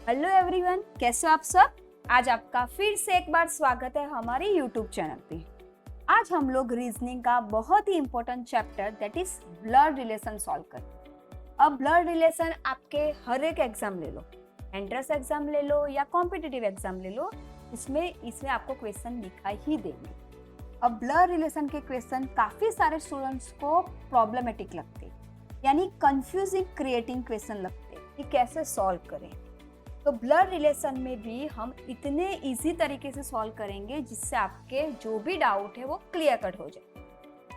Hello everyone, कैसे हो आप सब। आज आपका फिर से एक बार स्वागत है हमारे यूट्यूब चैनल पे। आज हम लोग रीजनिंग का बहुत ही important chapter that is blood relation solve करें। अब ब्लड रिलेशन आपके हर एक एग्जाम ले लो, एंट्रेंस एग्जाम ले लो या कॉम्पिटिटिव एग्जाम ले लो, इसमें आपको क्वेश्चन दिखाई ही देंगे। अब ब्लड रिलेशन के क्वेश्चन काफी सारे स्टूडेंट्स को प्रॉब्लमेटिक लगते, यानी कंफ्यूजिंग क्रिएटिंग क्वेश्चन लगते कि कैसे सॉल्व करें। तो ब्लड रिलेशन में भी हम इतने इजी तरीके से सॉल्व करेंगे जिससे आपके जो भी डाउट है वो क्लियर कट हो जाए।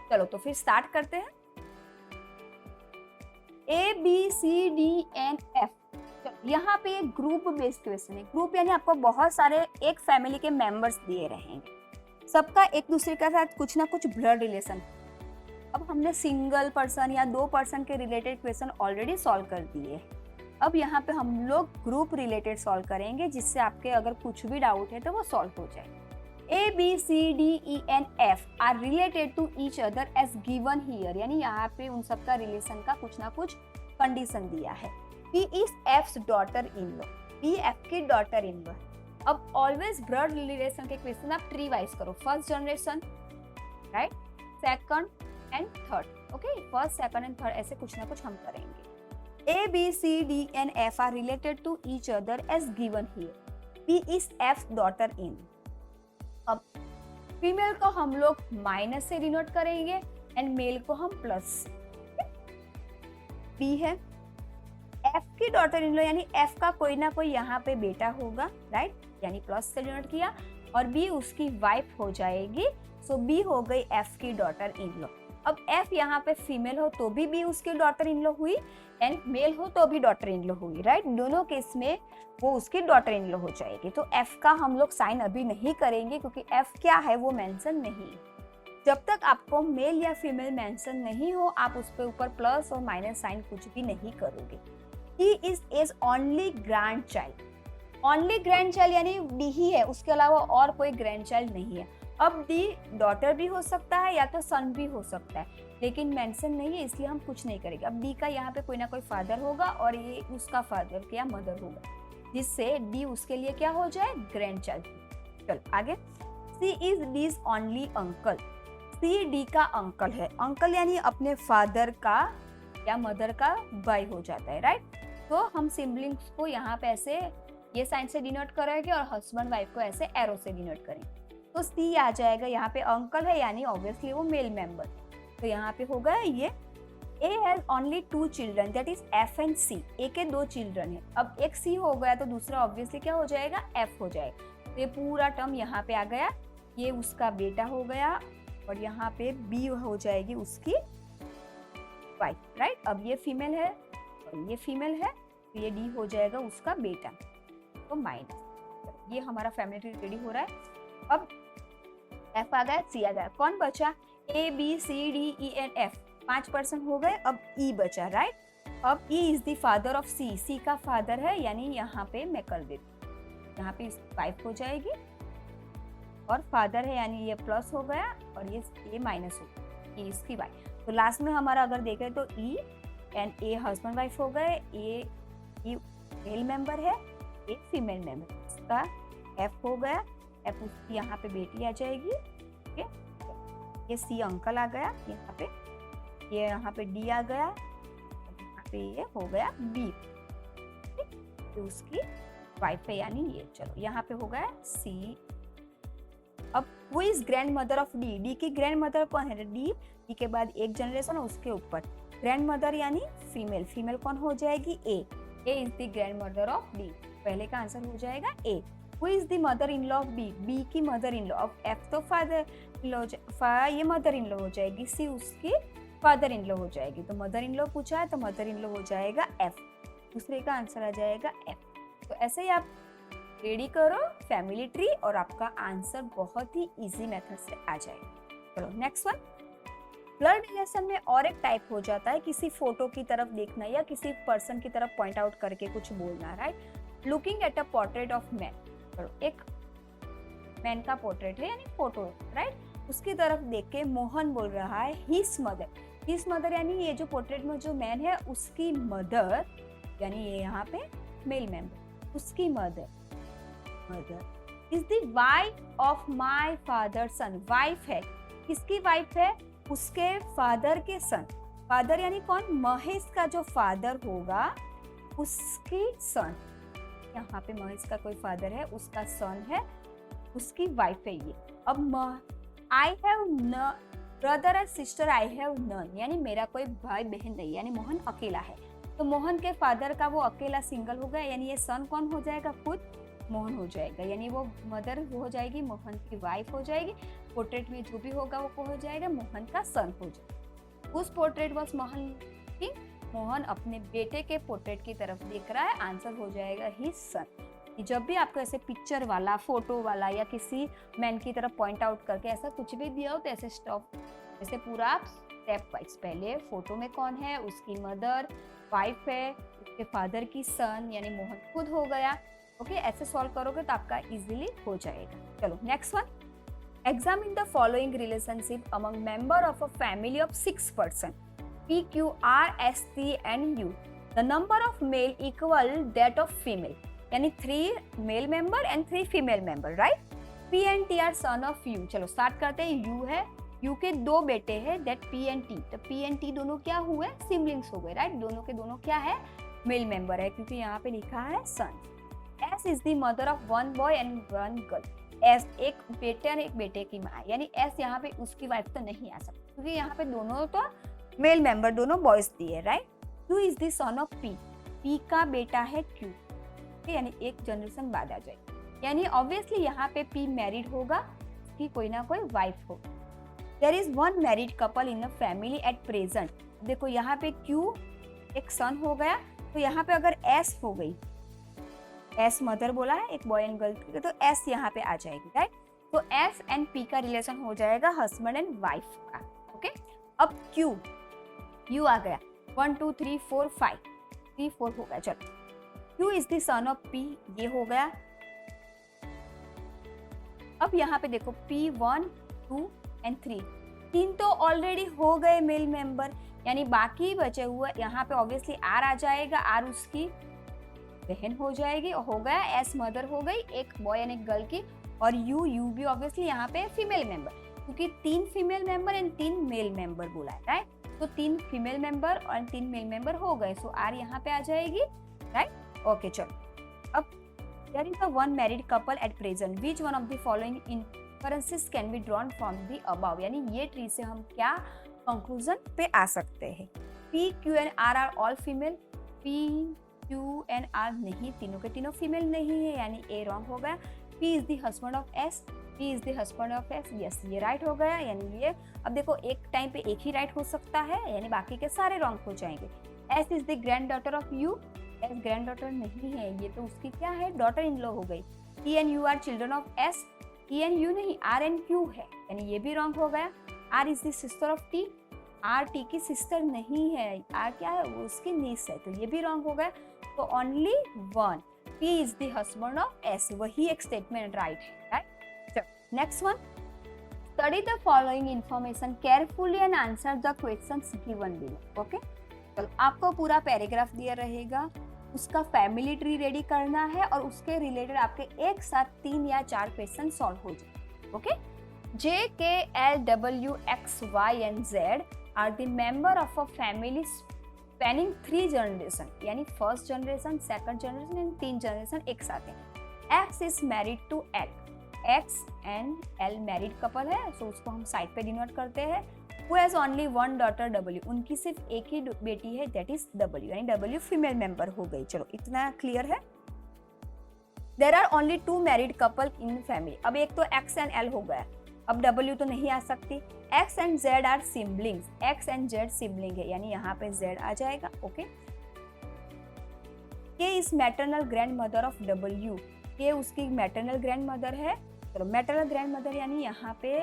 चलो तो फिर स्टार्ट करते हैं। ABCDNF, यहाँ पे एक ग्रुप बेस्ड क्वेश्चन है। ग्रुप यानी आपको बहुत सारे एक फैमिली के मेंबर्स दिए रहेंगे, सबका एक दूसरे के साथ कुछ ना कुछ ब्लड रिलेशन। अब हमने सिंगल पर्सन या 2 पर्सन के रिलेटेड क्वेश्चन ऑलरेडी सॉल्व कर दिए। अब यहाँ पे हम लोग ग्रुप रिलेटेड सॉल्व करेंगे जिससे आपके अगर कुछ भी डाउट है तो वो सॉल्व हो जाए। ABCDENF are related to each other as given here, यानी यहाँ पे उन सबका रिलेशन का कुछ ना कुछ कंडीशन दिया है। P is F's daughter in law, P F की डॉटर इन लॉ। अब ऑलवेज ब्लड रिलेशन के क्वेश्चन आप ट्री वाइज करो, first generation, right, second and third. Okay, first second and third ऐसे कुछ ना कुछ हम करेंगे। ABCDNF are related to each other as given here. P is F's daughter in. अब फीमेल को हम लोग माइनस से डिनोट करेंगे एंड मेल को हम प्लस। B है F की डॉटर इन लॉ, यानी F का कोई ना कोई यहाँ पे बेटा होगा, राइट, यानी प्लस से डिनोट किया, और B उसकी वाइफ हो जाएगी, सो B हो गई F की डॉटर इन लॉ। अब F यहाँ पे फीमेल हो तो भी B उसकी डॉटर इन लॉ हुई, एंड मेल हो तो भी डॉटर इन लॉ हुई, राइट। दोनों केस में वो उसकी डॉटर इन लॉ हो जाएगी। तो F का हम लोग साइन अभी नहीं करेंगे क्योंकि F क्या है वो मेंशन नहीं। जब तक आपको मेल या फीमेल मेंशन नहीं हो आप उस पे ऊपर प्लस और माइनस साइन कुछ भी नहीं करोगे। He is only grand child, only grand child यानी D ही है, उसके अलावा और कोई ग्रैंड चाइल्ड नहीं है। अब D डॉटर भी हो सकता है या तो सन भी हो सकता है, लेकिन मेंशन नहीं है इसलिए हम कुछ नहीं करेंगे। अब D का यहाँ पे कोई ना कोई फादर होगा और ये उसका फादर या मदर होगा, जिससे D उसके लिए क्या हो जाए, ग्रैंड चाइल्ड। चल आगे। C is D's only uncle, C D का अंकल है। अंकल यानी अपने फादर का या मदर का भाई हो जाता है, राइट। तो हम सिबलिंग्स को यहाँ पे ऐसे ये साइन से डिनोट करेंगे और हस्बैंड वाइफ को ऐसे एरो से डिनोट करेंगे। तो C आ जाएगा, यहाँ पे अंकल है यानी ऑब्वियसली वो मेल मेंबर, तो यहाँ पे होगा ये। A has only 2 children, that is F and C. A के 2 चिल्ड्रन है। अब एक C हो गया तो दूसरा ऑब्वियसली क्या हो जाएगा, F हो जाएगा। तो ये पूरा टर्म यहाँ पे आ गया, ये उसका बेटा हो गया और यहाँ पे B हो जाएगी उसकी वाइफ, राइट। अब ये फीमेल है और ये फीमेल है, तो ये D हो जाएगा उसका बेटा, तो माइनस। ये हमारा फैमिली ट्री रेडी हो रहा है। अब F आ गया, C आ गया, कौन बचा, ABCDENF, 5 पर्सन हो गए। अब E बचा, राइट। अब E is the father of C, C का फादर है, यानी यहाँ पे मैं कर देती हूँ, यहाँ पे वाइफ हो जाएगी और फादर है यानी ये प्लस हो गया और ये माइनस हो गया, ये इसकी वाइफ। तो लास्ट में हमारा अगर देखें तो E and A husband wife हो गए, A मेल मेंबर है, एक फीमेल मेंबर, इसका F हो गया, F उसकी यहाँ पे बेटी आ जाएगी, ठीक है। ये C अंकल आ गया यहाँ पे, ये यहाँ पे D आ गया, यहाँ पे ये हो गया B, तो उसकी वाइफ है यानी ये। चलो यहाँ पे हो गया C। अब वो is grand mother of D, D की ग्रैंड मदर कौन है, D के बाद एक जनरेशन है उसके ऊपर ग्रैंड मदर यानी फीमेल, फीमेल कौन हो जाएगी, A is the grand mother of D, पहले का आंसर हो जाएगा A। Who is the mother in law of B, B की मदर इन लॉ। अब F तो फादर इन लॉ, ये मदर इन लॉ हो जाएगी, C उसकी फादर इन लॉ हो जाएगी। तो मदर इन लॉ पूछा है तो मदर इन लॉ हो जाएगा F, दूसरे का आंसर आ जाएगा F। तो ऐसे ही आप रेडी करो फैमिली ट्री और आपका आंसर बहुत ही इजी मेथड से आ जाएगा। चलो नेक्स्ट वन। ब्लड रिलेशन में और एक टाइप हो जाता है किसी फोटो की तरफ देखना या किसी पर्सन की तरफ पॉइंट आउट करके कुछ बोलना, right. Looking at a portrait of man, एक मैन का पोर्ट्रेट है यानी फोटो, राइट। उसकी तरफ देख के मोहन बोल रहा है हिज मदर यानी ये जो पोर्ट्रेट में जो मैन है उसकी मदर, यानी ये यहाँ पे मेल मेंबर, उसकी mother, mother is the wife of my father son. Wife है, किसकी वाइफ है? उसके फादर के सन। फादर यानी कौन? महेश का जो फादर होगा उसकी सन। यहाँ पे महेश का कोई फादर है, उसका सन है, उसकी वाइफ है ये। अब I have no brother and sister, I have none, यानी मेरा कोई भाई बहन नहीं, यानी मोहन अकेला है। तो मोहन के फादर का वो अकेला सिंगल हो गया, यानी ये सन कौन हो जाएगा? खुद मोहन हो जाएगा, यानी वो मदर हो जाएगी, मोहन की वाइफ हो जाएगी। पोर्ट्रेट में जो भी होगा वो हो जाएगा, मोहन का सन हो जाएगा। उस पोर्ट्रेट वॉज मोहन की, मोहन अपने बेटे के पोर्ट्रेट की तरफ देख रहा है, आंसर हो जाएगा ही सन। जब भी आपको ऐसे पिक्चर वाला, फोटो वाला या किसी मैन की तरफ पॉइंट आउट करके ऐसा कुछ भी दिया हो तो ऐसे स्टॉप, ऐसे पूरा आप स्टेप वाइज, पहले फोटो में कौन है? उसकी मदर, वाइफ है, उसके फादर की सन, यानी मोहन खुद हो गया। ओके, ऐसे सॉल्व करोगे तो आपका इजीली हो जाएगा। चलो next one, examine the following relationship among member of a family of 6 person P, Q, R, S, T and U. The number of male equal that of female, यानी 3 male member and 3 female member, right? P and T are son of U। चलो start करते हैं। U है, U के 2 बेटे हैं, that P and T। तो P and T दोनों क्या हुए? सिबलिंग्स हो गए, राइट? दोनों के दोनों क्या है? मेल मेंबर है, क्योंकि यहाँ पे लिखा है सन। S is the mother of 1 boy and 1 girl। S एक बेटे और एक बेटे की माँ, यानी S यहाँ पे उसकी वाइफ तो नहीं आ सकती, क्योंकि यहाँ पे दोनों तो मेल मेंबर, दोनों बॉयज दिए, right? Q is the son of P। P का बेटा है Q, यानी एक जनरेशन बाद आ जाएगी, यानी ऑब्वियसली यहाँ पे P मैरिड होगा, कि कोई ना कोई वाइफ हो। There is one married couple in a family at present. देखो यहाँ पे Q एक सन हो गया, तो यहाँ पे अगर S हो गई, S मदर बोला है, एक बॉय एंड गर्ल, तो S यहाँ पे आ जाएगी, राइट? तो S एंड P का रिलेशन हो जाएगा हस्बैंड एंड वाइफ का। ओके, अब U आ गया, 1 2 3 4 5, 3 4 हो गया। चलो, Q is the son of P, ये हो गया। अब यहाँ पे देखो P1 2 and 3, 3 तो ऑलरेडी हो गए मेल मेंबर, यानी बाकी बचे हुए यहाँ पे ऑब्वियसली R आ जाएगा, R उसकी बहन हो जाएगी, और हो गया S मदर हो गई, एक बॉय एंड एक गर्ल की, और U भी ऑब्वियसली यहाँ पे फीमेल मेंबर, क्योंकि 3 female member and 3 male member बोला है, राइट? तो 3 फीमेल मेंबर और 3 मेल मेंबर हो गए, सो R यहाँ पे आ जाएगी, राइट? ओके, चलो अब there is a one married couple at present, which one of the following inferences can be drawn from the above, यानी ये ट्री से हम क्या कंक्लूजन पे आ सकते हैं? P, Q and R are all female. P, Q and R नहीं, तीनों के तीनों फीमेल नहीं है, यानी A रॉन्ग हो गया। P is the husband of S, P is the husband of S, yes ये राइट हो गया, यानी ये। अब देखो एक टाइम पे एक ही राइट हो सकता है, यानी बाकी के सारे रॉन्ग हो जाएंगे। S is the grand daughter of U, S grand daughter नहीं है, ये तो उसकी क्या है? डॉटर इन लॉ हो गई। T and U are children of S, T and U नहीं, R एंड Q है, यानी ये भी रॉन्ग हो गया। R is the sister of T, R T की सिस्टर नहीं है, R क्या है? वो उसकी नीस है, तो ये भी रॉन्ग हो गया। तो only one, P is the husband of S, वही एक स्टेटमेंट राइट है, right? Next one, study the following information carefully and answer the questions given below. Okay, चलो आपको पूरा पैराग्राफ दिया रहेगा, उसका फैमिली ट्री रेडी करना है, और उसके रिलेटेड आपके एक साथ 3 या 4 क्वेश्चन सॉल्व हो जाए। Okay, J, K, L, W, X, Y and Z are the member of a family spanning 3 generation, यानी first generation, second generation and 3 generation एक साथ है। X is married to L, X and L married couple है, सो उसको हम side पे denote करते हैं। Who has only one daughter W, उनकी सिर्फ एक ही बेटी है, दैट इज W, यानी W फीमेल मेंबर हो गई। चलो इतना क्लियर है। There are only 2 married couple in family, अब एक तो X and L हो गया, अब W तो नहीं आ सकती। X and Z are siblings, X and Z sibling है, यानी यहाँ पे Z आ जाएगा। Okay, K is maternal grandmother of W, K उसकी मैटरनल ग्रैंड मदर है। चलो मैटरनल ग्रैंड मदर यानी यहाँ पे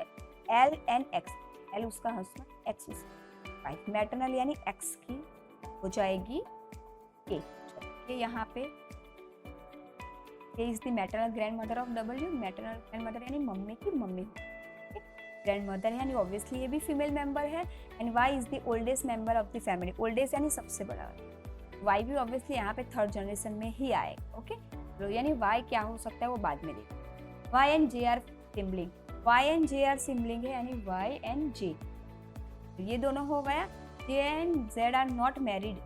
L and X, L उसका हस्बैंड, X उसका वाइफ, मैटरनल यानी X की हो जाएगी K। ये यहाँ पे K is the maternal grand mother of W, maternal grand mother यानी मम्मी की मम्मी, ग्रैंड मदर यानी ऑब्वियसली ये भी फीमेल मेंबर है। And Y is the oldest member of the family, oldest यानी सबसे बड़ा, वाई भी ऑब्वियसली यहाँ पे थर्ड जनरेशन में ही आएगा। ओके, तो यानी वाई क्या हो सकता है वो बाद में देखो। Y and J are sibling, Y and J are sibling है यानी वाई एंड जे, ये दोनों हो गया। J and Z are not married,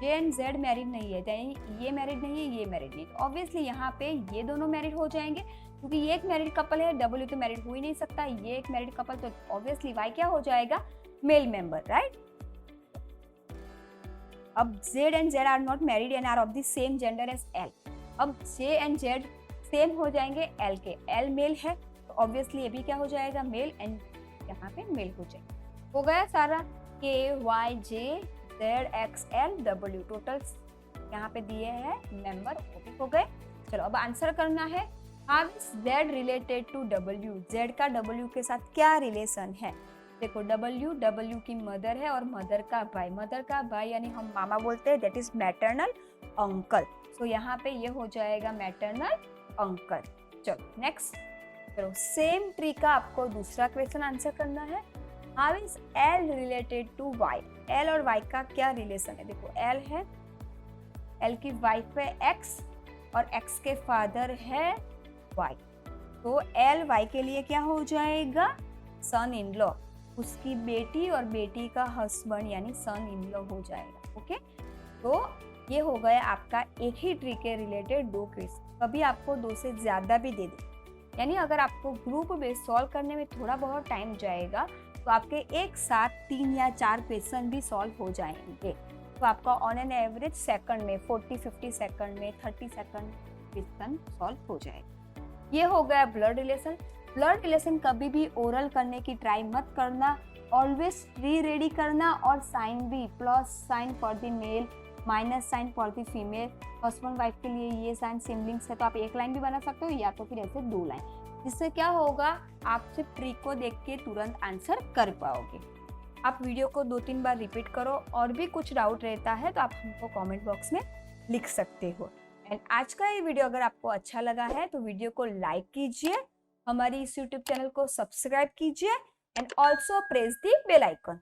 J and Z married नहीं है, यानी ये मैरिड नहीं है, ये मैरिड नहीं है। ऑब्वियसली यहाँ पे ये दोनों मैरिड हो जाएंगे क्योंकि ये एक मैरिड कपल है, डब्ल्यू तो मैरिड हो ही नहीं सकता, ये एक मैरिड कपल, तो ऑब्वियसली वाई क्या हो जाएगा, मेल मेंबर, राइट। अब Z and Z are not married and are of the same gender as L. अब जे एंड जेड सेम हो जाएंगे एल के, एल मेल है तो ऑब्वियसली ये भी क्या हो जाएगा, मेल, एंड यहाँ पे मेल हो जाएगा। हो गया सारा, K Y J Z X L W, total यहाँ पे दिए हैं मेंबर, वो हो गए। चलो अब आंसर करना है, how is Z related to W, Z का डब्ल्यू के साथ क्या रिलेशन है। देखो डब्ल्यू, डब्ल्यू की मदर है और मदर का भाई, मदर का भाई यानी हम मामा बोलते हैं, that is maternal uncle. So यहाँ पे ये हो जाएगा मैटरनल अंकल। चलो नेक्स्ट, चलो सेम ट्री का आपको दूसरा क्वेश्चन आंसर करना है, how is L related to Y, L और वाई का क्या रिलेशन है। देखो एल है, एल की वाइफ है एक्स और एक्स के फादर है वाई, तो एल वाई के लिए क्या हो जाएगा, सन इन लॉ, उसकी बेटी और बेटी का हस्बैंड यानी सन इन लॉ हो जाएगा। ओके, तो ये हो गया आपका एक ही ट्री के रिलेटेड दो क्वेश्चन। कभी आपको दो से ज्यादा भी दे दे, यानी अगर आपको ग्रुप बेस्ड सॉल्व करने में थोड़ा बहुत टाइम जाएगा तो आपके एक साथ 3 या 4 क्वेश्चन भी सॉल्व हो जाएंगे। तो आपका ऑन एन एवरेज सेकंड में 40-50 सेकंड में 30 सेकंड क्वेश्चन सॉल्व हो जाएगा। ये हो गया ब्लड रिलेशन। ब्लड रिलेशन कभी भी ओरल करने की ट्राई मत करना, ऑलवेज ट्री रेडी करना और साइन भी, plus sign for the male, minus sign for the female. Husband wife के लिए ये साइन सिबलिंग्स है तो आप एक लाइन भी बना सकते हो या तो फिर ऐसे 2 लाइन, जिससे क्या होगा आप सिर्फ ट्री को देख के तुरंत आंसर कर पाओगे। आप वीडियो को 2-3 बार रिपीट करो, और भी कुछ डाउट रहता है तो आप हमको कमेंट बॉक्स में लिख सकते हो। एंड आज का ये वीडियो अगर आपको अच्छा लगा है तो वीडियो को लाइक कीजिए, हमारी इस यूट्यूब चैनल को सब्सक्राइब कीजिए and also press the bell icon.